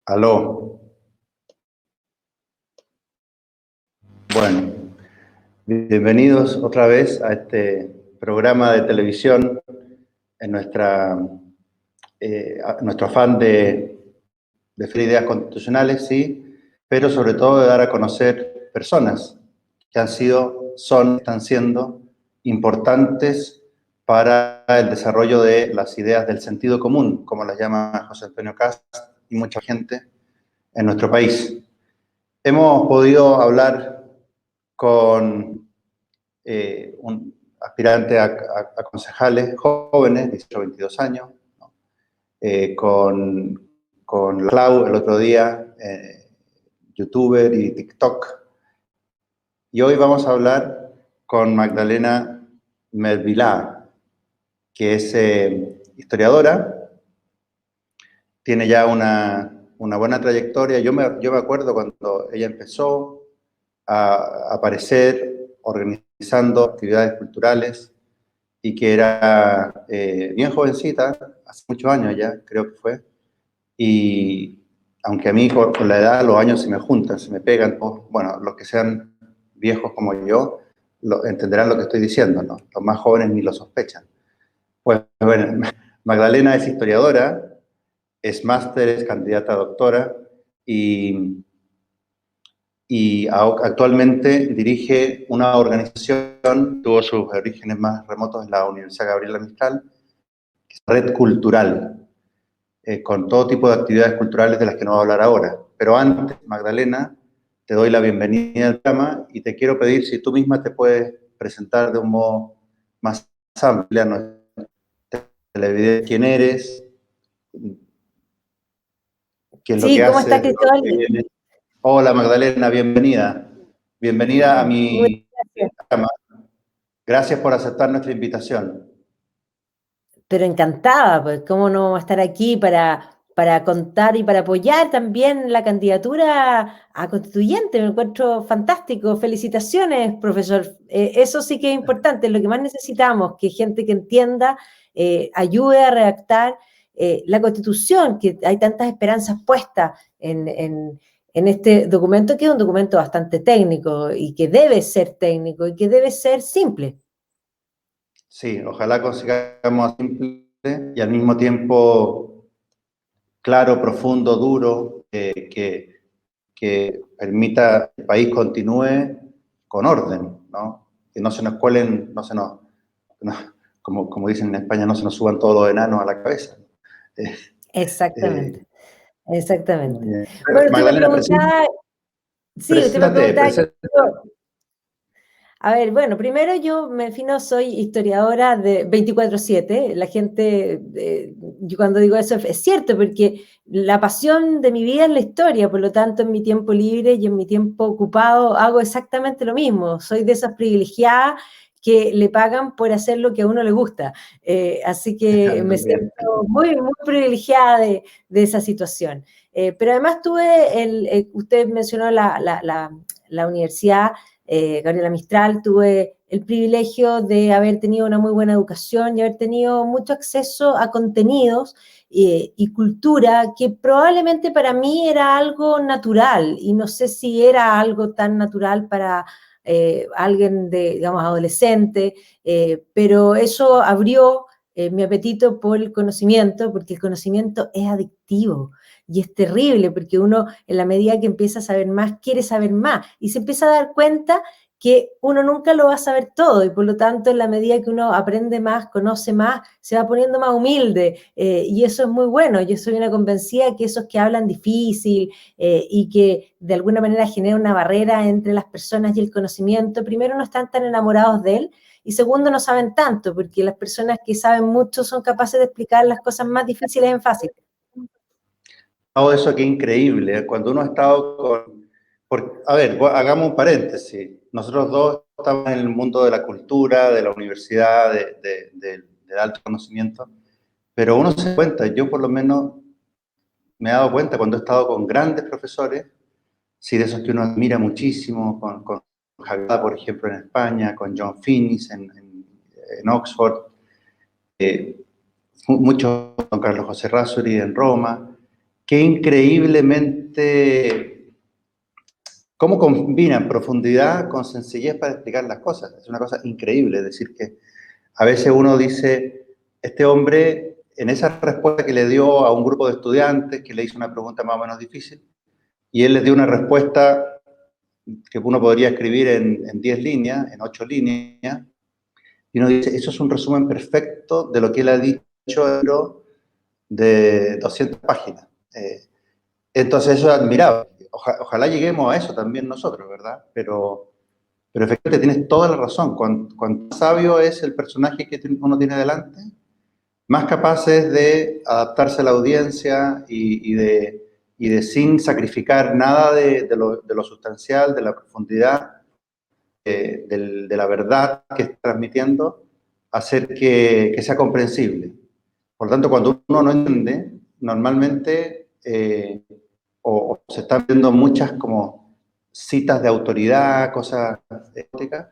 Aló. Bueno, bienvenidos otra vez a este programa de televisión en nuestro afán de definir ideas constitucionales, sí, pero sobre todo de dar a conocer personas que están siendo importantes para el desarrollo de las ideas del sentido común, como las llama José Antonio Cast y mucha gente en nuestro país. Hemos podido hablar con un aspirante a concejales jóvenes, 18 22 años, ¿no? con Clau el otro día, youtuber y TikTok. Y hoy vamos a hablar con Magdalena Mervilá, que es historiadora, tiene ya una buena trayectoria. Yo me acuerdo cuando ella empezó a aparecer organizando actividades culturales y que era bien jovencita, hace muchos años ya, creo que fue, y aunque a mí con la edad los años se me juntan, se me pegan, bueno, los que sean viejos como yo entenderán lo que estoy diciendo, ¿no? Los más jóvenes ni lo sospechan. Pues bueno, Magdalena es historiadora, es máster, es candidata a doctora y actualmente dirige una organización, tuvo sus orígenes más remotos en la Universidad Gabriela Mistral, que es Red Cultural, con todo tipo de actividades culturales de las que no voy a hablar ahora. Pero antes, Magdalena, te doy la bienvenida al programa y te quiero pedir si tú misma te puedes presentar de un modo más amplio a nuestra televidente, quién eres, qué es lo Sí, que ¿cómo está haces, de Cristóbal? dónde vienes. Hola Magdalena, bienvenida. Bienvenida a Muchas mi gracias. programa. Gracias por aceptar nuestra invitación. Pero encantada, pues, ¿cómo no estar aquí para contar y para apoyar también la candidatura a constituyente? Me encuentro fantástico. Felicitaciones, profesor. Eso sí que es importante, es lo que más necesitamos, que gente que entienda, ayude a redactar la Constitución, que hay tantas esperanzas puestas en este documento, que es un documento bastante técnico y que debe ser técnico y que debe ser simple. Sí, ojalá consigamos simple y al mismo tiempo claro, profundo, duro, que permita que el país continúe con orden, ¿no? Que no se nos cuelen, no, como dicen en España, no se nos suban todos los enanos a la cabeza. Eh, Exactamente, eh, Muy exactamente. bien. Bueno, usted me Magdalena, preguntaba, sí, usted me preséntate, preguntaba, preséntate. a ver, bueno, primero yo me defino, soy historiadora de 24/7. La gente, yo cuando digo eso es cierto, porque la pasión de mi vida es la historia, por lo tanto en mi tiempo libre y en mi tiempo ocupado hago exactamente lo mismo. Soy de esas privilegiadas que le pagan por hacer lo que a uno le gusta. Así que me siento muy, muy privilegiada de esa situación. Pero además tuve, usted mencionó la universidad, Gabriela Mistral, tuve el privilegio de haber tenido una muy buena educación y haber tenido mucho acceso a contenidos y cultura que probablemente para mí era algo natural y no sé si era algo tan natural para alguien de, digamos, adolescente, pero eso abrió mi apetito por el conocimiento, porque el conocimiento es adictivo. Y es terrible porque uno, en la medida que empieza a saber más, quiere saber más. Y se empieza a dar cuenta que uno nunca lo va a saber todo. Y por lo tanto, en la medida que uno aprende más, conoce más, se va poniendo más humilde. Y eso es muy bueno. Yo soy una convencida que esos que hablan difícil y que de alguna manera generan una barrera entre las personas y el conocimiento, primero no están tan enamorados de él. Y segundo, no saben tanto, porque las personas que saben mucho son capaces de explicar las cosas más difíciles en fácil. Todo eso qué increíble, ¿eh? Cuando uno ha estado a ver, hagamos un paréntesis. Nosotros dos estamos en el mundo de la cultura, de la universidad, de alto conocimiento, pero uno se da cuenta, yo por lo menos me he dado cuenta cuando he estado con grandes profesores, sí, de esos que uno admira muchísimo, con Javier, por ejemplo, en España, con John Finnis en Oxford, mucho con Carlos José Razzoli en Roma, qué increíblemente, cómo combinan profundidad con sencillez para explicar las cosas. Es una cosa increíble, es decir, que a veces uno dice, este hombre, en esa respuesta que le dio a un grupo de estudiantes, que le hizo una pregunta más o menos difícil, y él les dio una respuesta que uno podría escribir en 10 líneas, en 8 líneas, y uno dice, eso es un resumen perfecto de lo que él ha dicho de 200 páginas. Entonces eso es admirable. Ojalá lleguemos a eso también nosotros, ¿verdad? Pero efectivamente tienes toda la razón. Cuanto más sabio es el personaje que uno tiene delante, más capaz es de adaptarse a la audiencia y de sin sacrificar nada de lo sustancial, de la profundidad, de la verdad que está transmitiendo, hacer que sea comprensible. Por lo tanto, cuando uno no entiende, normalmente o se están viendo muchas como citas de autoridad, cosas éticas,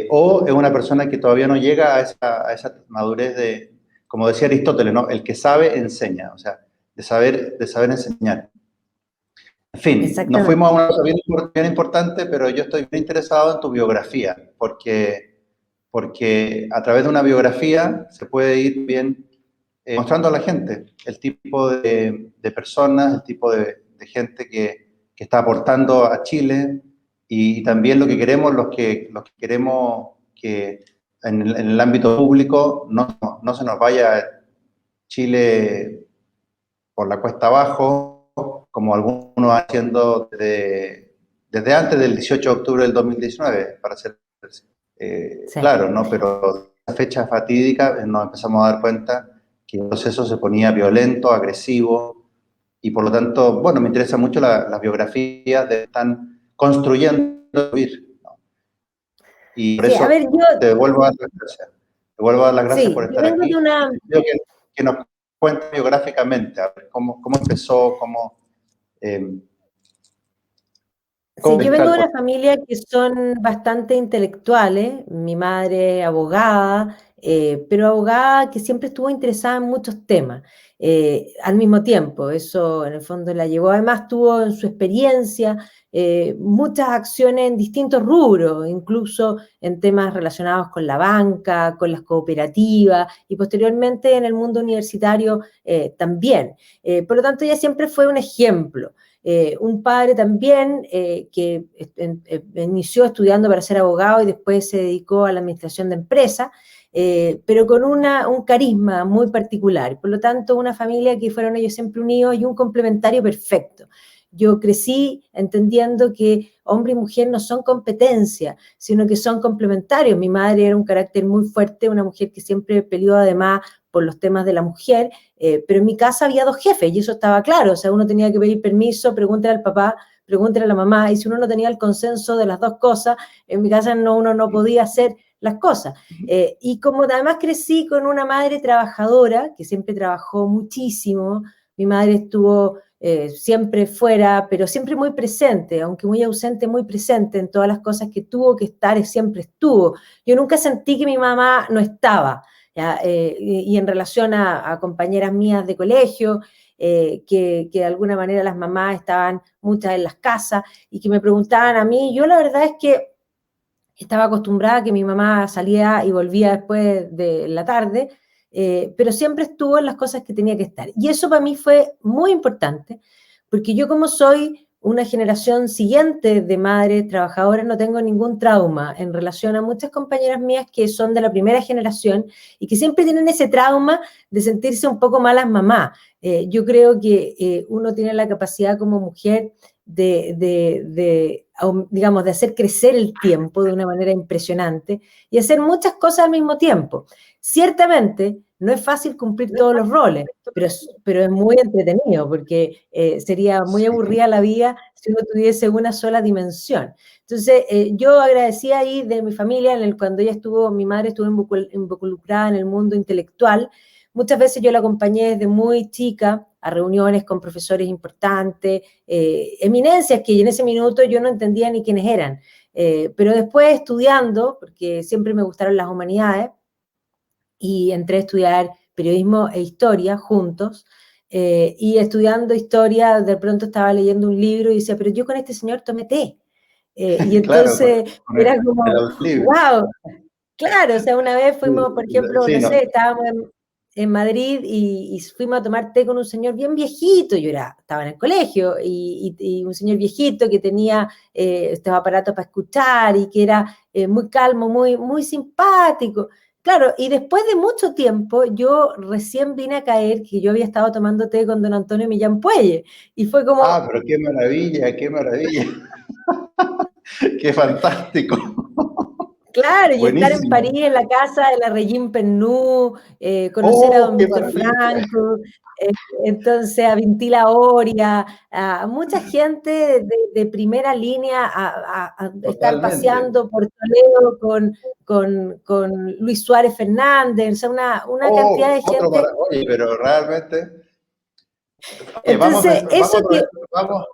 o es una persona que todavía no llega a esa madurez de, como decía Aristóteles, ¿no? El que sabe enseña, o sea, de saber enseñar. En fin, nos Exactamente. fuimos a una cosa bien importante, pero yo estoy bien interesado en tu biografía, porque a través de una biografía se puede ir bien mostrando a la gente el tipo de personas, el tipo de gente que está aportando a Chile y también lo que queremos, los que queremos que en el ámbito público no se nos vaya Chile por la cuesta abajo, como algunos van haciendo desde antes del 18 de octubre del 2019, para ser Sí. claro, ¿no? Pero esa fecha fatídica nos empezamos a dar cuenta que el proceso se ponía violento, agresivo, y por lo tanto, bueno, me interesa mucho las biografías de están construyendo vivir, ¿no? Y por Sí, a eso ver, yo, te devuelvo a dar las gracias. Te vuelvo a dar las gracias por sí, yo estar vengo de aquí. una, Y quiero que nos cuentes biográficamente, a ver, cómo empezó, eh, sí, cómo yo está vengo el de una proceso. familia que son bastante intelectuales, mi madre abogada, pero abogada que siempre estuvo interesada en muchos temas al mismo tiempo. Eso en el fondo la llevó. Además tuvo en su experiencia muchas acciones en distintos rubros, incluso en temas relacionados con la banca, con las cooperativas y posteriormente en el mundo universitario también. Por lo tanto, ella siempre fue un ejemplo. Un padre también que inició estudiando para ser abogado y después se dedicó a la administración de empresas, pero con un carisma muy particular. Por lo tanto, una familia que fueron ellos siempre unidos y un complementario perfecto. Yo crecí entendiendo que hombre y mujer no son competencia, sino que son complementarios. Mi madre era un carácter muy fuerte, una mujer que siempre peleó además por los temas de la mujer, pero en mi casa había dos jefes y eso estaba claro, o sea, uno tenía que pedir permiso, pregúntale al papá, pregúntale a la mamá, y si uno no tenía el consenso de las dos cosas, en mi casa uno no podía hacer las cosas. Y como además crecí con una madre trabajadora, que siempre trabajó muchísimo, mi madre estuvo siempre fuera, pero siempre muy presente, aunque muy ausente, muy presente en todas las cosas que tuvo que estar, siempre estuvo. Yo nunca sentí que mi mamá no estaba. ¿Ya? Y en relación a compañeras mías de colegio, que de alguna manera las mamás estaban muchas en las casas y que me preguntaban a mí, yo la verdad es que estaba acostumbrada a que mi mamá salía y volvía después de la tarde, pero siempre estuvo en las cosas que tenía que estar. Y eso para mí fue muy importante, porque yo como soy una generación siguiente de madres trabajadoras, no tengo ningún trauma en relación a muchas compañeras mías que son de la primera generación y que siempre tienen ese trauma de sentirse un poco malas mamás. Yo creo que uno tiene la capacidad como mujer digamos, de hacer crecer el tiempo de una manera impresionante y hacer muchas cosas al mismo tiempo. Ciertamente, no es fácil cumplir todos los roles, pero es muy entretenido porque sería muy Sí. aburrida la vida si uno tuviese una sola dimensión. Entonces, yo agradecía ahí de mi familia, cuando ella estuvo, mi madre estuvo involucrada en el mundo intelectual. Muchas veces yo la acompañé desde muy chica a reuniones con profesores importantes, eminencias que en ese minuto yo no entendía ni quiénes eran. Pero después estudiando, porque siempre me gustaron las humanidades, y entré a estudiar periodismo e historia juntos, Y estudiando historia, de pronto estaba leyendo un libro y decía, pero yo con este señor tomé té. Y Claro, entonces con era el como, audiolibro. wow, claro, o sea, una vez fuimos, por ejemplo, Sí, no no. sé, estábamos en Madrid y fuimos a tomar té con un señor bien viejito, estaba en el colegio, y un señor viejito que tenía estos aparatos para escuchar y que era muy calmo, muy, muy simpático. Claro, y después de mucho tiempo, yo recién vine a caer que yo había estado tomando té con don Antonio Millán Puelle, y fue como, Pero qué maravilla, qué maravilla. Qué fantástico. claro, y estar en París, Buenísimo. en la casa de la Regine Pernú, conocer a Oh, don qué Víctor maravilla. Franco, eh, entonces a Vintila Oria, a mucha gente de primera línea, a estar Totalmente. paseando por Toledo con Luis Suárez Fernández, o sea, una cantidad de gente. Oye, pero realmente. Oye, Entonces, eso que, vamos,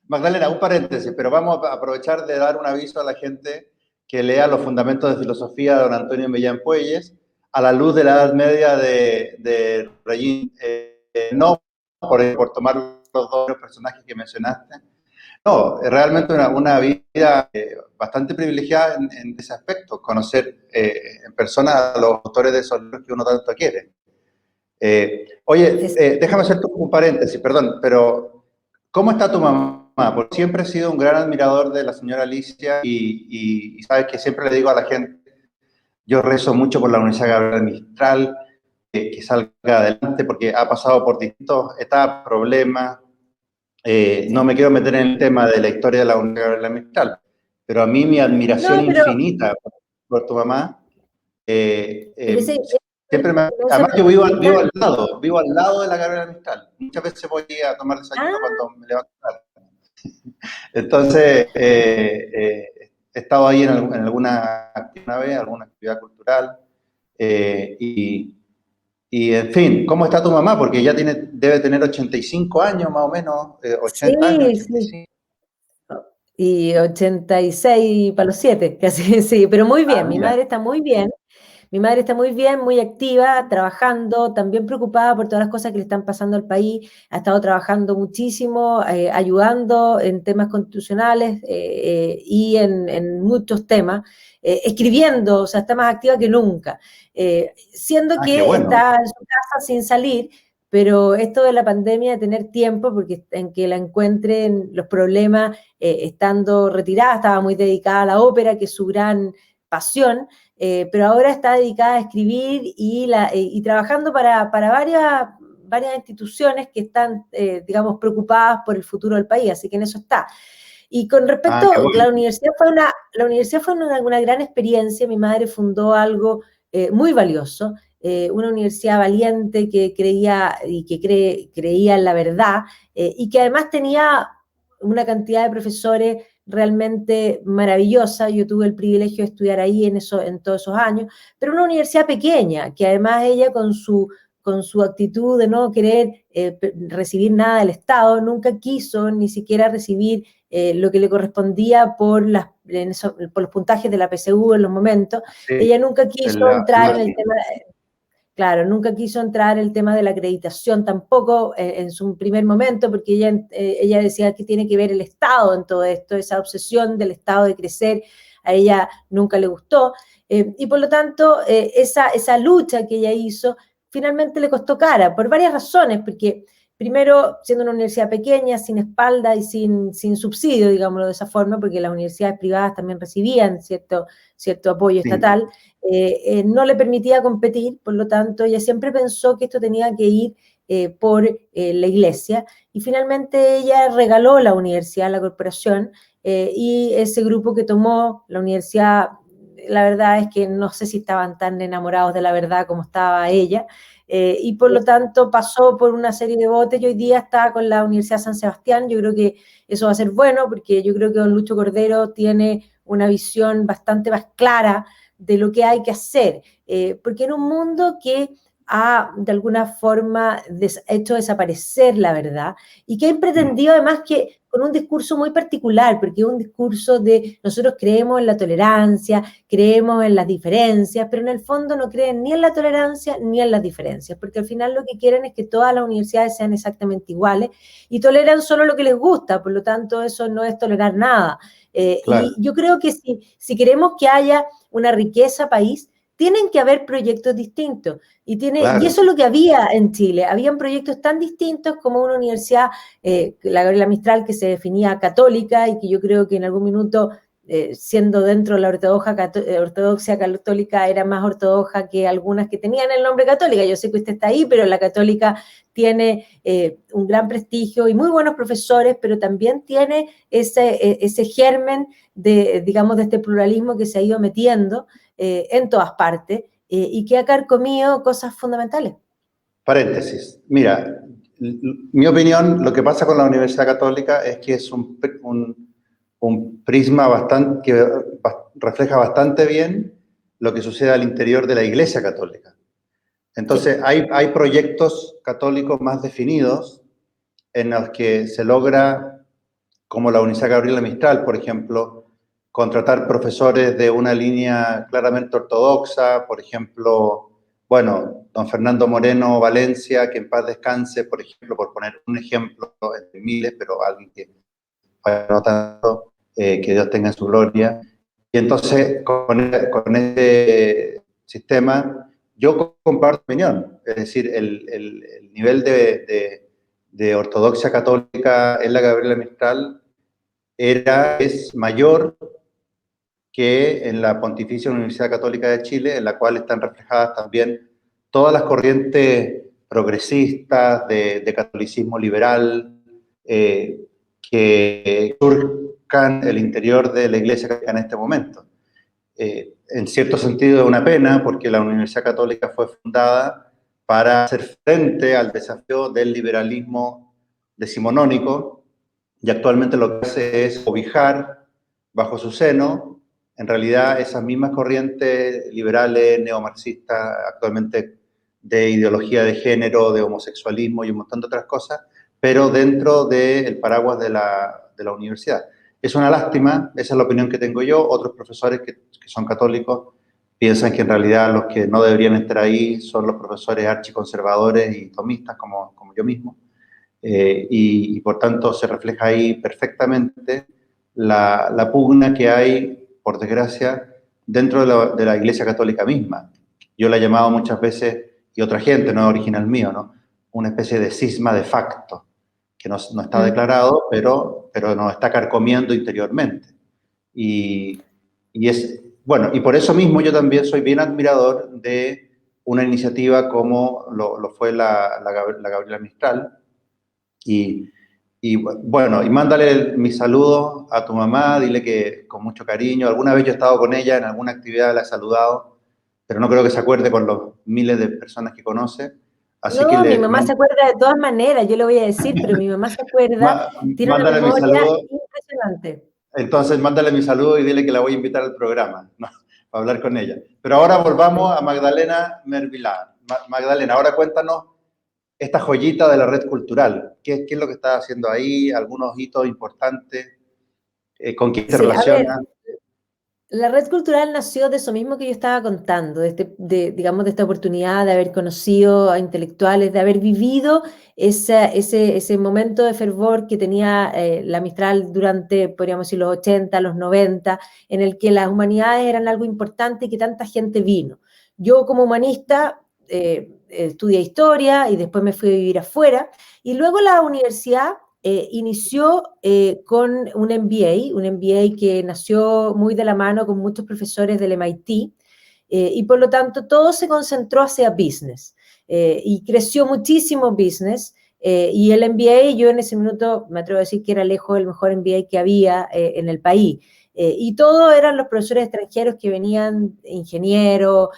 Magdalena, un paréntesis, pero vamos a aprovechar de dar un aviso a la gente que lea los fundamentos de filosofía de don Antonio Millán Puelles a la luz de la Edad Media de Regín, no por tomar los dos personajes que mencionaste. No, es realmente una vida bastante privilegiada en ese aspecto, conocer en persona a los autores de esos libros que uno tanto quiere. Oye, déjame hacer un paréntesis, perdón, pero ¿cómo está tu mamá? Porque siempre he sido un gran admirador de la señora Alicia y sabes que siempre le digo a la gente, yo rezo mucho por la Universidad Gabriela Mistral, que salga adelante porque ha pasado por distintas etapas, problemas. No me sí. quiero meter en el tema de la historia de la Universidad Gabriela Mistral, pero a mí mi admiración No, infinita por tu mamá pero siempre me... esa Además, yo pregunta, vivo al lado de la Gabriela Mistral. Muchas veces voy a tomar desayuno ah, cuando me levanto tarde. Entonces, he estado ahí en alguna actividad, alguna actividad cultural. eh, y, en fin, ¿cómo está tu mamá? Porque ya debe tener 85 años más o menos, 80 años, sí, sí. 85. Y 86 para los 7, casi, sí, pero muy bien, mi Mira, madre está muy bien, mi madre está muy bien, muy activa, trabajando, también preocupada por todas las cosas que le están pasando al país, ha estado trabajando muchísimo, ayudando en temas constitucionales y en muchos temas, escribiendo, o sea, está más activa que nunca, siendo qué que bueno. está en su casa sin salir, pero esto de la pandemia, de tener tiempo, porque en que la encuentren los problemas estando retirada, estaba muy dedicada a la ópera, que es su gran pasión, pero ahora está dedicada a escribir y trabajando para varias instituciones que están, digamos, preocupadas por el futuro del país, así que en eso está. Y con Qué respecto, bueno. la universidad fue una gran experiencia, mi madre fundó algo muy valioso, una universidad valiente que creía y que creía en la verdad y que además tenía una cantidad de profesores realmente maravillosa. Yo tuve el privilegio de estudiar ahí en todos esos años, pero una universidad pequeña, que además ella con su actitud de no querer recibir nada del Estado, nunca quiso ni siquiera recibir lo que le correspondía por los puntajes de la PSU en los momentos. Sí, Ella nunca quiso el entrar en el máximo. tema. Claro, nunca quiso entrar el tema de la acreditación tampoco en su primer momento, porque ella decía que tiene que ver el Estado en todo esto, esa obsesión del Estado de crecer, a ella nunca le gustó, y por lo tanto esa lucha que ella hizo finalmente le costó cara, por varias razones, porque primero, siendo una universidad pequeña, sin espalda y sin subsidio, digámoslo de esa forma, porque las universidades privadas también recibían cierto apoyo Sí. estatal, no le permitía competir, por lo tanto, ella siempre pensó que esto tenía que ir por la iglesia y finalmente ella regaló la universidad a la corporación y ese grupo que tomó la universidad, la verdad es que no sé si estaban tan enamorados de la verdad como estaba ella. Y por lo tanto pasó por una serie de votos y hoy día está con la Universidad San Sebastián. Yo creo que eso va a ser bueno porque yo creo que don Lucho Cordero tiene una visión bastante más clara de lo que hay que hacer, porque en un mundo que ha de alguna forma hecho desaparecer la verdad y que ha pretendido además que con un discurso muy particular, porque es un discurso de nosotros creemos en la tolerancia, creemos en las diferencias, pero en el fondo no creen ni en la tolerancia ni en las diferencias, porque al final lo que quieren es que todas las universidades sean exactamente iguales y toleran solo lo que les gusta, por lo tanto eso no es tolerar nada. Claro, Y yo creo que si queremos que haya una riqueza país, tienen que haber proyectos distintos. Y claro. eso es lo que había en Chile. Habían proyectos tan distintos como una universidad, la Gabriela Mistral, que se definía católica y que yo creo que en algún minuto, siendo dentro de la ortodoxia católica, era más ortodoxa que algunas que tenían el nombre católica. Yo sé que usted está ahí, pero la católica tiene un gran prestigio y muy buenos profesores, pero también tiene ese germen de, digamos, de este pluralismo que se ha ido metiendo en todas partes y que ha carcomido cosas fundamentales. Paréntesis. Mira, mi opinión, lo que pasa con la Universidad Católica es que es un prisma bastante, que refleja bastante bien lo que sucede al interior de la Iglesia Católica. Sí. Entonces, hay proyectos católicos más definidos en los que se logra, como la Universidad Gabriela Mistral, por ejemplo, contratar profesores de una línea claramente ortodoxa, por ejemplo, bueno, don Fernando Moreno Valencia, que en paz descanse, por ejemplo, por poner un ejemplo entre miles, pero alguien que no tanto, que Dios tenga en su gloria. Y entonces, con este sistema, yo comparto opinión, es decir, el nivel de ortodoxia católica en la Gabriela Mistral es mayor que en la Pontificia Universidad Católica de Chile, en la cual están reflejadas también todas las corrientes progresistas de catolicismo liberal que surcan el interior de la Iglesia Católica en este momento. En cierto sentido es una pena porque la Universidad Católica fue fundada para hacer frente al desafío del liberalismo decimonónico y actualmente lo que hace es cobijar bajo su seno, en realidad, esas mismas corrientes liberales, neomarxistas, actualmente de ideología de género, de homosexualismo y un montón de otras cosas, pero dentro del paraguas de la universidad. Es una lástima, esa es la opinión que tengo yo. Otros profesores que son católicos piensan que en realidad los que no deberían estar ahí son los profesores archiconservadores y tomistas, como yo mismo. Y por tanto se refleja ahí perfectamente la pugna que hay, por desgracia, dentro de la Iglesia Católica misma. Yo la he llamado muchas veces, y otra gente, no es original mío, ¿no? Una especie de cisma de facto, que no está declarado, pero nos está carcomiendo interiormente. Y, bueno, y por eso mismo yo también soy bien admirador de una iniciativa como lo fue la Gabriela Mistral, y bueno, y mándale mis saludos a tu mamá, dile que con mucho cariño, alguna vez yo he estado con ella en alguna actividad, la he saludado, pero no creo que se acuerde con los miles de personas que conoce, así que No, mi mamá se acuerda de todas maneras, yo le voy a decir, pero mi mamá se acuerda, tiene una mándale mi memoria saludo, impresionante. entonces mándale mi saludo y dile que la voy a invitar al programa, ¿no? Para hablar con ella. Pero ahora volvamos a Magdalena Mervilá. Magdalena, ahora cuéntanos esta joyita de la red cultural. ¿Qué es lo que estás haciendo ahí? ¿Algunos hitos importantes? ¿Con quién te Sí, a ver, relacionas? la red cultural nació de eso mismo que yo estaba contando, digamos, de esta oportunidad de haber conocido a intelectuales, de haber vivido ese momento de fervor que tenía la Mistral durante, podríamos decir, los 80, los 90, en el que las humanidades eran algo importante y que tanta gente vino. Yo como humanista estudié historia y después me fui a vivir afuera, y luego la universidad inició con un MBA que nació muy de la mano con muchos profesores del MIT, y por lo tanto todo se concentró hacia business, y creció muchísimo business, y el MBA yo en ese minuto me atrevo a decir que era lejos el mejor MBA que había en el país. Y todos eran los profesores extranjeros que venían ingenieros,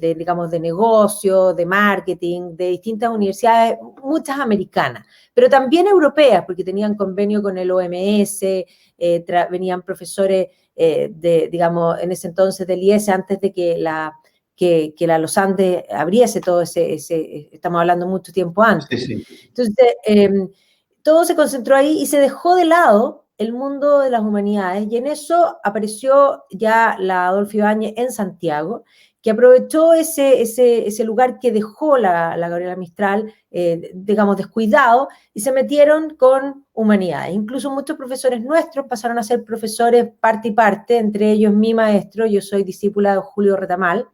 digamos, de negocio, de marketing, de distintas universidades, muchas americanas, pero también europeas, porque tenían convenio con el OMS, venían profesores digamos, en ese entonces del IES, antes de que la Los Andes abriese todo estamos hablando mucho tiempo Sí, antes. sí. Entonces, todo se concentró ahí y se dejó de lado el mundo de las humanidades, y en eso apareció ya la Adolfo Ibáñez en Santiago, que aprovechó ese lugar que dejó la Gabriela Mistral, digamos, descuidado, y se metieron con humanidades. Incluso muchos profesores nuestros pasaron a ser profesores parte y parte, entre ellos mi maestro. Yo soy discípula de Julio Retamal,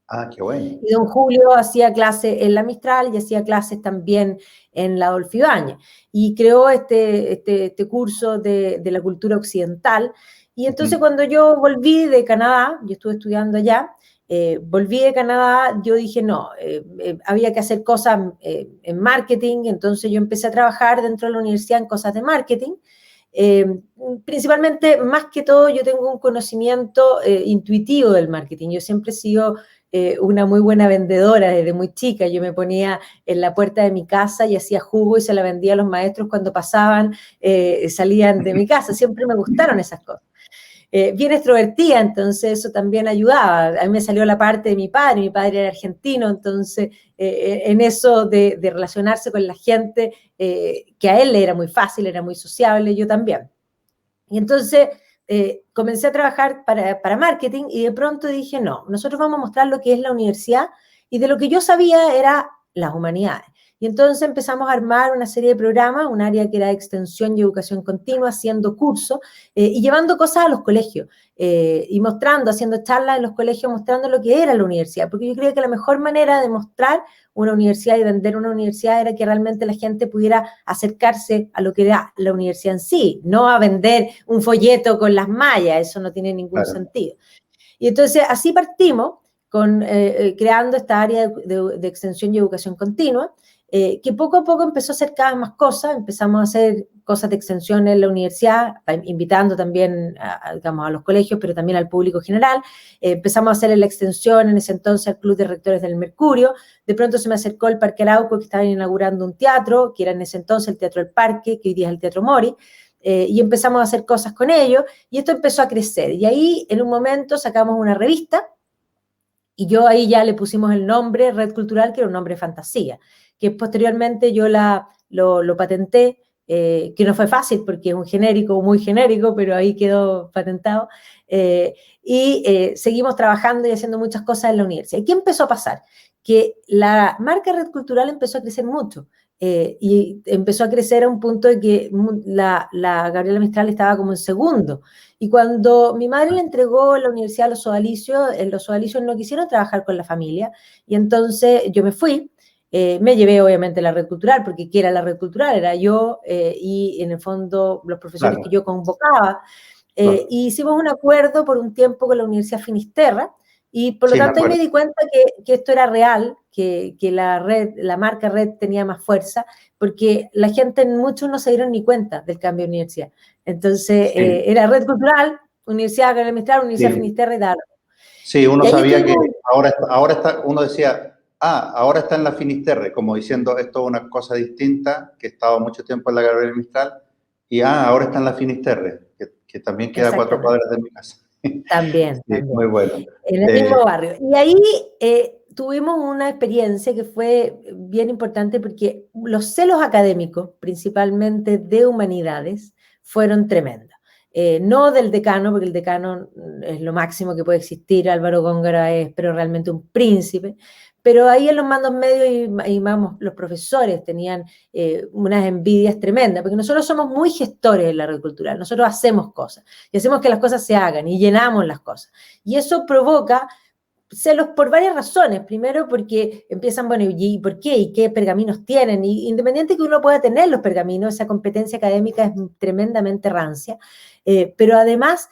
Ah, qué bueno. y don Julio hacía clases en la Mistral y hacía clases también en la Adolfo Ibáñez. Y creó este curso de la cultura occidental. Y entonces cuando yo volví de Canadá, yo estuve estudiando allá, volví de Canadá, yo dije, no, había que hacer cosas en marketing, entonces yo empecé a trabajar dentro de la universidad en cosas de marketing. Eh, Principalmente, más que todo, yo tengo un conocimiento intuitivo del marketing. Yo siempre he sido una muy buena vendedora desde muy chica. Yo me ponía en la puerta de mi casa y hacía jugo y se la vendía a los maestros cuando pasaban, salían de mi casa. Siempre me gustaron esas cosas. Bien extrovertida, entonces eso también ayudaba. A mí me salió la parte de mi padre era argentino, entonces en eso de relacionarse con la gente, que a él le era muy fácil, era muy sociable, yo también. Y entonces comencé a trabajar para marketing y de pronto dije, no, nosotros vamos a mostrar lo que es la universidad, y de lo que yo sabía era las humanidades. Y entonces empezamos a armar una serie de programas, un área que era de extensión y educación continua, haciendo cursos y llevando cosas a los colegios y mostrando, haciendo charlas en los colegios, mostrando lo que era la universidad, porque yo creía que la mejor manera de mostrar una universidad y vender una universidad era que realmente la gente pudiera acercarse a lo que era la universidad en sí, no a vender un folleto con las mallas, eso no tiene ningún sentido. Y entonces así partimos creando esta área de extensión y educación continua, que poco a poco empezó a hacer cada vez más cosas. Empezamos a hacer cosas de extensión en la universidad, invitando también digamos, a los colegios, pero también al público general. Empezamos a hacer la extensión en ese entonces al Club de Rectores del Mercurio. De pronto se me acercó el Parque Arauco, que estaban inaugurando un teatro, que era en ese entonces el Teatro del Parque, que hoy día es el Teatro Mori. Y empezamos a hacer cosas con ellos, y esto empezó a crecer. Y ahí, en un momento, sacamos una revista, y yo ahí ya le pusimos el nombre Red Cultural, que era un nombre de fantasía, que posteriormente yo lo patenté, que no fue fácil porque es un genérico, muy genérico, pero ahí quedó patentado. Seguimos trabajando y haciendo muchas cosas en la universidad. ¿Y qué empezó a pasar? Que la marca Red Cultural empezó a crecer mucho. Y empezó a crecer a un punto de que la Gabriela Mistral estaba como en segundo. Y cuando mi madre le entregó la universidad a los Sodalicios no quisieron trabajar con la familia, y entonces yo me fui. Me llevé obviamente la red cultural, porque ¿qué era la red cultural? Era yo y en el fondo los profesores que yo convocaba. Y hicimos un acuerdo por un tiempo con la Universidad Finisterra, y por lo tanto ahí me di cuenta que esto era real, que la marca red tenía más fuerza, porque la gente, muchos no se dieron ni cuenta del cambio de universidad. Entonces era red cultural, Universidad Gabriela Mistral, Universidad Finisterra y tal. Sí, uno sabía que ahora está, uno decía, ahora está en la Finisterre, como diciendo esto es una cosa distinta, que estaba mucho tiempo en la Gabriela Mistral, y ahora está en la Finisterre, que también queda a 4 cuadras de mi casa. También, Sí, también. muy bueno. En el mismo barrio. Y ahí tuvimos una experiencia que fue bien importante, porque los celos académicos, principalmente de humanidades, fueron tremendos. No del decano, porque el decano es lo máximo que puede existir, Álvaro Góngora es, pero realmente un príncipe, pero ahí en los mandos medios y vamos, los profesores tenían unas envidias tremendas, porque nosotros somos muy gestores en la red cultural, nosotros hacemos cosas, y hacemos que las cosas se hagan, y llenamos las cosas, y eso provoca celos por varias razones. Primero, porque empiezan, bueno, ¿y por qué? ¿Y qué pergaminos tienen? Y independiente que uno pueda tener los pergaminos, esa competencia académica es tremendamente rancia, pero además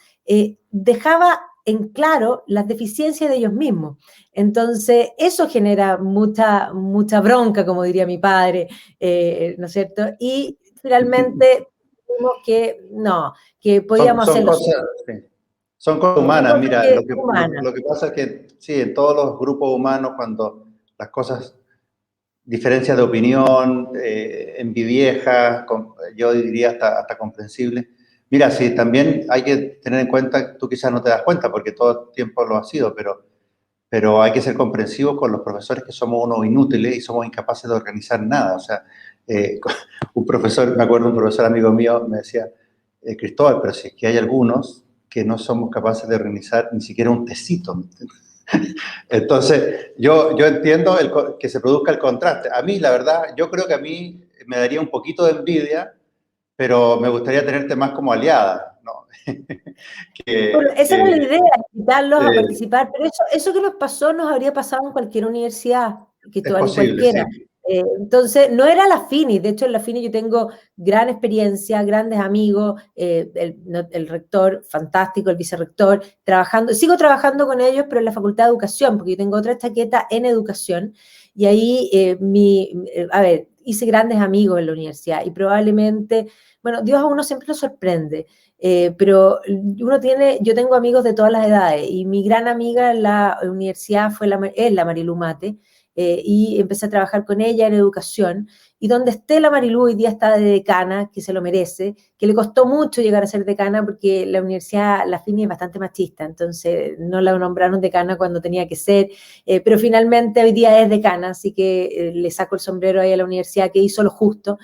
dejaba en claro las deficiencias de ellos mismos. Entonces, eso genera mucha bronca, como diría mi padre, ¿no es cierto? Y finalmente vimos que no, que podíamos hacerlo. Son cosas humanas. Mira, lo que pasa es que sí, en todos los grupos humanos, cuando las cosas, diferencias de opinión, envidiejas, yo diría hasta comprensible. Mira, sí, también hay que tener en cuenta, tú quizás no te das cuenta porque todo el tiempo lo ha sido, pero hay que ser comprensivos con los profesores, que somos unos inútiles y somos incapaces de organizar nada. O sea, Eh, un profesor, me acuerdo, un profesor amigo mío me decía, Cristóbal, pero si es que hay algunos que no somos capaces de organizar ni siquiera un tecito. Entonces, yo entiendo que se produzca el contraste. A mí, la verdad, yo creo que a mí me daría un poquito de envidia, pero me gustaría tenerte más como aliada, ¿no? Bueno, que, esa era la que, idea, invitarlos a eh, participar, pero eso que nos pasó nos habría pasado en cualquier universidad, es Cristóbal, en posible, cualquiera. sí. Entonces, no era la FINI, de hecho en la FINI yo tengo gran experiencia, grandes amigos, el rector fantástico, el vicerrector, sigo trabajando con ellos, pero en la Facultad de Educación, porque yo tengo otra chaqueta en educación, y ahí, a ver, hice grandes amigos en la universidad, y probablemente, bueno, Dios a uno siempre lo sorprende. Pero yo tengo amigos de todas las edades y mi gran amiga en la universidad es la Marilu Mate, y empecé a trabajar con ella en educación, y donde esté la Marilu hoy día está de decana, que se lo merece, que le costó mucho llegar a ser decana porque la universidad, la FINI es bastante machista, entonces no la nombraron decana cuando tenía que ser, pero finalmente hoy día es decana, así que le saco el sombrero ahí a la universidad que hizo lo justo.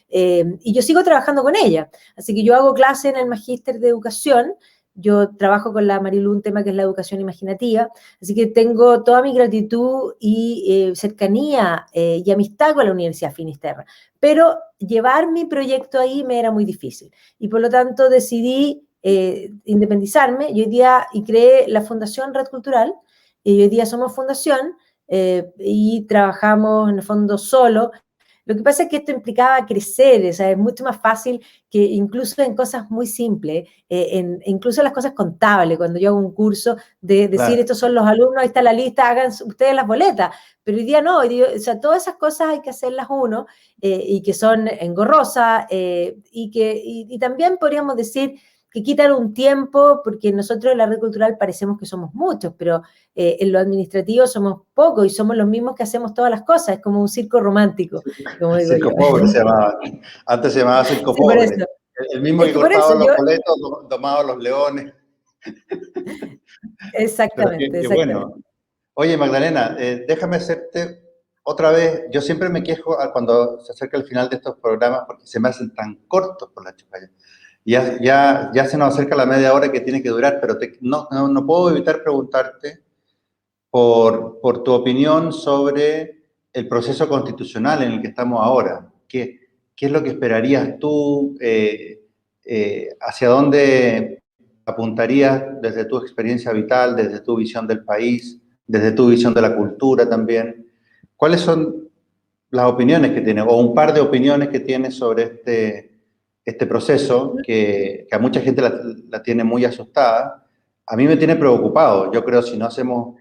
Y yo sigo trabajando con ella. Así que yo hago clase en el Magíster de Educación, yo trabajo con la Marilu un tema que es la educación imaginativa, así que tengo toda mi gratitud y cercanía y amistad con la Universidad Finisterra. Pero llevar mi proyecto ahí me era muy difícil y por lo tanto decidí independizarme y hoy día y creé la Fundación Red Cultural y hoy día somos fundación y trabajamos en el fondo solo. Lo que pasa es que esto implicaba crecer, o sea, es mucho más fácil que incluso en cosas muy simples, incluso las cosas contables, cuando yo hago un curso de decir Claro. estos son los alumnos, ahí está la lista, hagan ustedes las boletas, pero hoy día no, hoy día, o sea, todas esas cosas hay que hacerlas uno y que son engorrosas y también podríamos decir que quitan un tiempo, porque nosotros en la red cultural parecemos que somos muchos, pero en lo administrativo somos pocos y somos los mismos que hacemos todas las cosas, es como un circo romántico, como digo yo. Circo Pobre se llamaba. Antes se llamaba Circo Sí, por Pobre. eso. El mismo Es que que por eso cortaba los yo, boletos, domaba los leones. Pero exactamente, qué exactamente. bueno. Oye, Magdalena, déjame hacerte otra vez. Yo siempre me quejo cuando se acerca el final de estos programas porque se me hacen tan cortos por la chupalla. Ya se nos acerca la media hora que tiene que durar, pero no puedo evitar preguntarte por tu opinión sobre el proceso constitucional en el que estamos ahora. ¿Qué es lo que esperarías tú? ¿Hacia dónde apuntarías desde tu experiencia vital, desde tu visión del país, desde tu visión de la cultura también? ¿Cuáles son las opiniones que tienes, o un par de opiniones que tienes sobre este proceso que a mucha gente la tiene muy asustada? A mí me tiene preocupado. Yo creo si no hacemos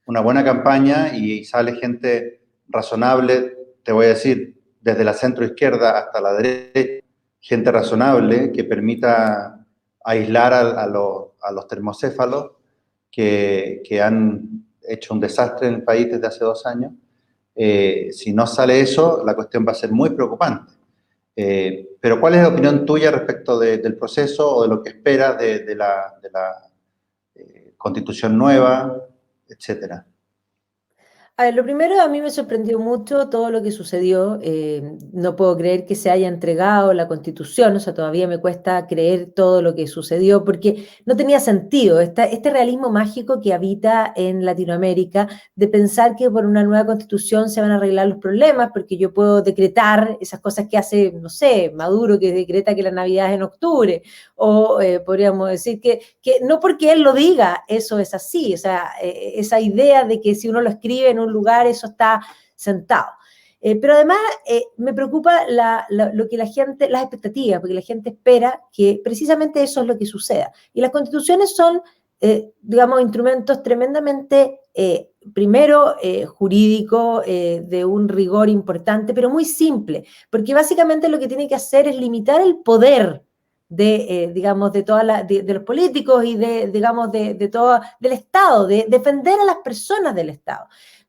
una buena campaña y sale gente razonable, te voy a decir, desde la centro izquierda hasta la derecha, gente razonable que permita aislar a los termocéfalos que han hecho un desastre en el país desde hace 2 años. Si no sale eso, la cuestión va a ser muy preocupante. Pero ¿cuál es la opinión tuya respecto del proceso o de lo que esperas de la constitución nueva, etcétera? A ver, lo primero, a mí me sorprendió mucho todo lo que sucedió. No puedo creer que se haya entregado la Constitución, o sea, todavía me cuesta creer todo lo que sucedió porque no tenía sentido. Este realismo mágico que habita en Latinoamérica de pensar que por una nueva Constitución se van a arreglar los problemas, porque yo puedo decretar esas cosas que hace, no sé, Maduro, que decreta que la Navidad es en octubre, o podríamos decir que no porque él lo diga, eso es así, o sea, esa idea de que si uno lo escribe en un lugar, eso está sentado. Pero además me preocupa lo que la gente, las expectativas, porque la gente espera que precisamente eso es lo que suceda. Y las constituciones son, digamos, instrumentos tremendamente, primero, jurídico, de un rigor importante, pero muy simple, porque básicamente lo que tiene que hacer es limitar el poder digamos, de los políticos y digamos, del Estado, de defender a las personas del Estado.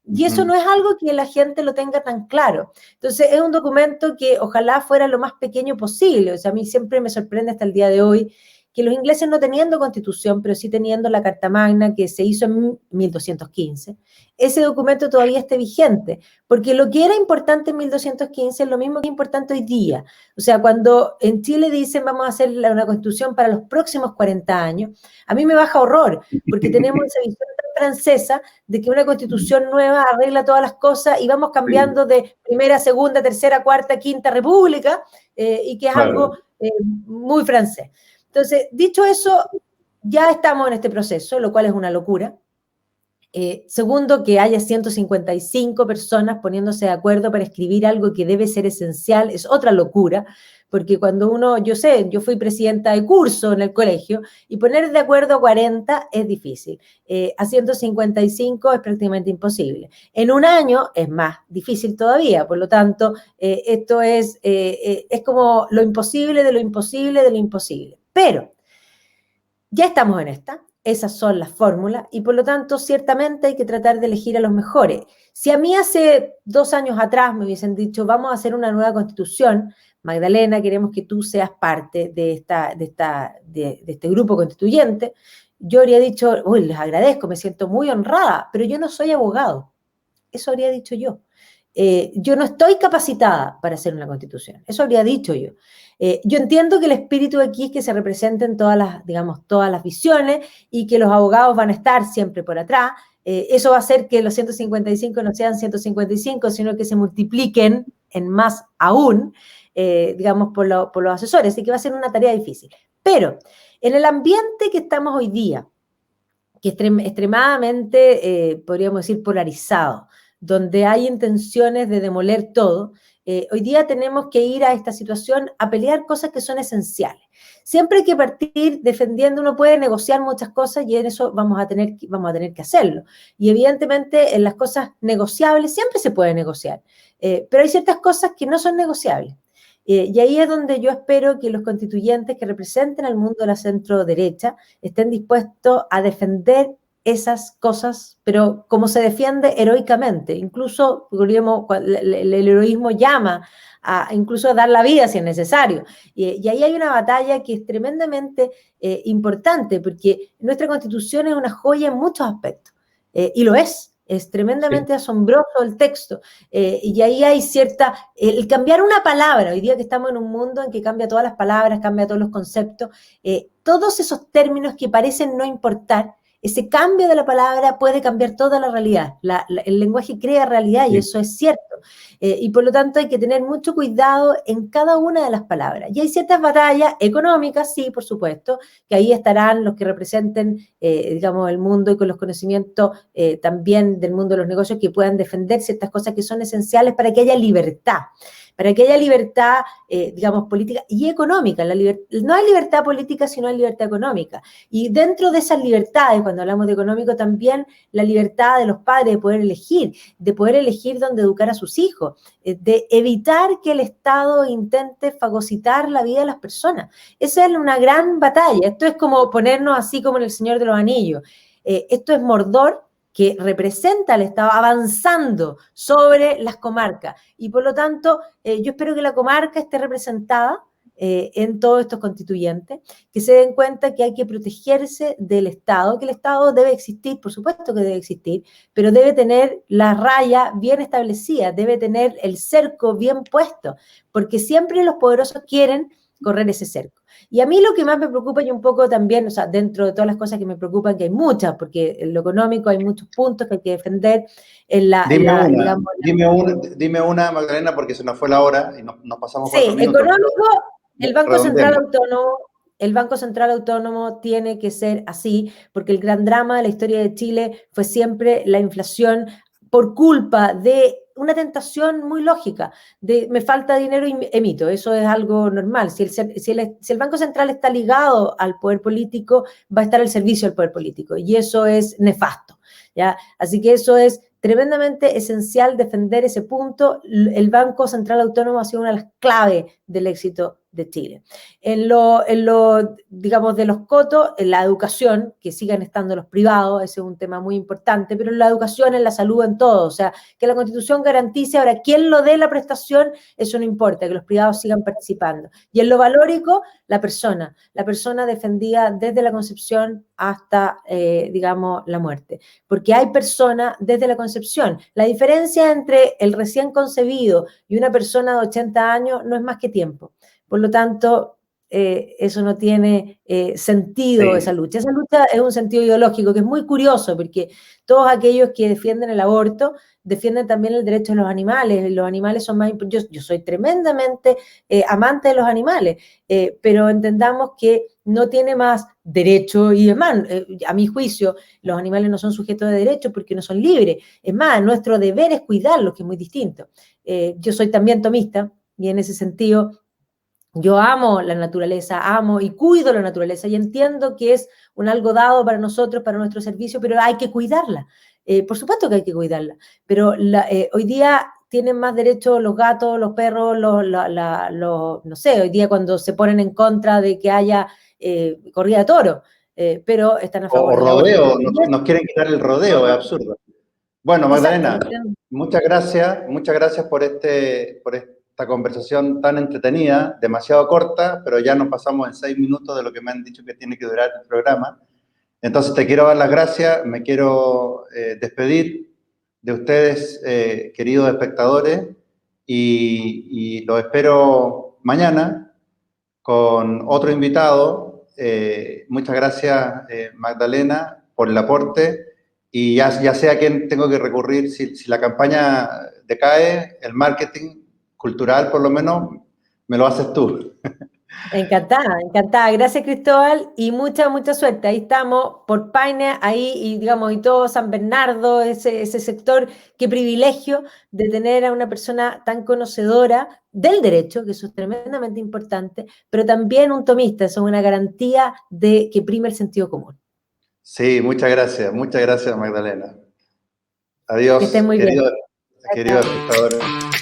Y eso no es algo que la gente lo tenga tan claro. Entonces, es un documento que ojalá fuera lo más pequeño posible. O sea, a mí siempre me sorprende hasta el día de hoy que los ingleses no teniendo constitución, pero sí teniendo la Carta Magna que se hizo en 1215, ese documento todavía esté vigente, porque lo que era importante en 1215 es lo mismo que es importante hoy día. O sea, cuando en Chile dicen vamos a hacer una constitución para los próximos 40 años, a mí me baja horror, porque tenemos esa visión francesa de que una constitución nueva arregla todas las cosas y vamos cambiando de primera, segunda, tercera, cuarta, quinta república, y que es algo muy francés. Entonces, dicho eso, ya estamos en este proceso, lo cual es una locura. Segundo, que haya 155 personas poniéndose de acuerdo para escribir algo que debe ser esencial, es otra locura, porque cuando uno, yo fui presidenta de curso en el colegio, y poner de acuerdo a 40 es difícil, a 155 es prácticamente imposible. En un año es más difícil todavía, por lo tanto, esto es como lo imposible de lo imposible de lo imposible. Pero ya estamos en esta. Esas son las fórmulas y por lo tanto ciertamente hay que tratar de elegir a los mejores. Si a mí hace 2 años atrás me hubiesen dicho vamos a hacer una nueva constitución, Magdalena, queremos que tú seas parte de este grupo constituyente, yo habría dicho, uy, les agradezco, me siento muy honrada, pero yo no soy abogado. Eso habría dicho yo. Yo no estoy capacitada para hacer una constitución. Eso habría dicho yo. Yo entiendo que el espíritu aquí es que se representen todas las visiones y que los abogados van a estar siempre por atrás. Eso va a hacer que los 155 no sean 155, sino que se multipliquen en más aún, por los asesores. Así que va a ser una tarea difícil. Pero en el ambiente que estamos hoy día, que es extremadamente, podríamos decir, polarizado, donde hay intenciones de demoler todo, hoy día tenemos que ir a esta situación a pelear cosas que son esenciales. Siempre hay que partir defendiendo, uno puede negociar muchas cosas y en eso vamos a tener que hacerlo. Y evidentemente en las cosas negociables siempre se puede negociar, pero hay ciertas cosas que no son negociables. Y ahí es donde yo espero que los constituyentes que representen al mundo de la centro-derecha estén dispuestos a defender esas cosas, pero como se defiende heroicamente. Incluso el heroísmo llama incluso a dar la vida si es necesario. Y ahí hay una batalla que es tremendamente importante, porque nuestra Constitución es una joya en muchos aspectos, y lo es. Es tremendamente asombroso el texto, y ahí hay el cambiar una palabra, hoy día que estamos en un mundo en que cambia todas las palabras, cambia todos los conceptos, todos esos términos que parecen no importar, ese cambio de la palabra puede cambiar toda la realidad. El lenguaje crea realidad y eso es cierto. Y por lo tanto hay que tener mucho cuidado en cada una de las palabras. Y hay ciertas batallas económicas, sí, por supuesto, que ahí estarán los que representen, el mundo y con los conocimientos también del mundo de los negocios que puedan defender ciertas cosas que son esenciales para que haya libertad. Para que haya libertad, política y económica. No hay libertad política si no hay libertad económica. Y dentro de esas libertades, cuando hablamos de económico, también la libertad de los padres de poder elegir dónde educar a sus hijos, de evitar que el Estado intente fagocitar la vida de las personas. Esa es una gran batalla. Esto es como ponernos así como en El Señor de los Anillos. Esto es Mordor, que representa al Estado avanzando sobre las comarcas. Y por lo tanto, yo espero que la comarca esté representada en todos estos constituyentes, que se den cuenta que hay que protegerse del Estado, que el Estado debe existir, por supuesto que debe existir, pero debe tener la raya bien establecida, debe tener el cerco bien puesto, porque siempre los poderosos quieren correr ese cerco. Y a mí lo que más me preocupa y un poco también, o sea, dentro de todas las cosas que me preocupan, que hay muchas, porque en lo económico hay muchos puntos que hay que defender. Dime una, Magdalena, porque se nos fue la hora y nos pasamos 4 minutos. Económico, el Banco Central Autónomo tiene que ser así, porque el gran drama de la historia de Chile fue siempre la inflación por culpa de una tentación muy lógica, de me falta dinero y emito, eso es algo normal. Si el Banco Central está ligado al poder político, va a estar al servicio del poder político, y eso es nefasto, ¿ya? Así que eso es tremendamente esencial defender ese punto. El Banco Central Autónomo ha sido una de las claves del éxito de Chile. Digamos, de los cotos, en la educación, que sigan estando los privados, ese es un tema muy importante, pero en la educación, en la salud, en todo, o sea, que la Constitución garantice, ahora, quién lo dé la prestación, eso no importa, que los privados sigan participando. Y en lo valórico, la persona defendida desde la concepción hasta, digamos, la muerte, porque hay personas desde la concepción. La diferencia entre el recién concebido y una persona de 80 años no es más que tiempo. Por lo tanto, eso no tiene sentido, Sí. esa lucha. Esa lucha es un sentido ideológico que es muy curioso, porque todos aquellos que defienden el aborto defienden también el derecho de los animales. Los animales son más importantes. Yo soy tremendamente amante de los animales, pero entendamos que no tiene más derecho, y es más, a mi juicio, los animales no son sujetos de derecho porque no son libres. Es más, nuestro deber es cuidarlos, que es muy distinto. Yo soy también tomista, y en ese sentido yo amo la naturaleza, amo y cuido la naturaleza, y entiendo que es un algo dado para nosotros, para nuestro servicio, pero hay que cuidarla. Por supuesto que hay que cuidarla, pero hoy día tienen más derechos los gatos, los perros, no sé, hoy día cuando se ponen en contra de que haya corrida de toro, pero están a favor O del aborto. rodeo, nos quieren quitar el rodeo, es absurdo. Bueno, Exacto. Magdalena, muchas gracias por esta conversación tan entretenida, demasiado corta, pero ya nos pasamos en 6 minutos de lo que me han dicho que tiene que durar el programa. Entonces te quiero dar las gracias, me quiero despedir de ustedes, queridos espectadores, y los espero mañana con otro invitado. Muchas gracias, Magdalena, por el aporte. Y ya sé a quién tengo que recurrir si la campaña decae, el marketing cultural, por lo menos, me lo haces tú. Encantada, encantada. Gracias, Cristóbal, y mucha suerte. Ahí estamos, por Paine, ahí, y digamos, y todo San Bernardo, ese sector. Qué privilegio de tener a una persona tan conocedora del derecho, que eso es tremendamente importante, pero también un tomista, eso es una garantía de que prime el sentido común. Sí, muchas gracias, Magdalena. Que estén Adiós, muy bien. queridos Chao, chao. espectadores.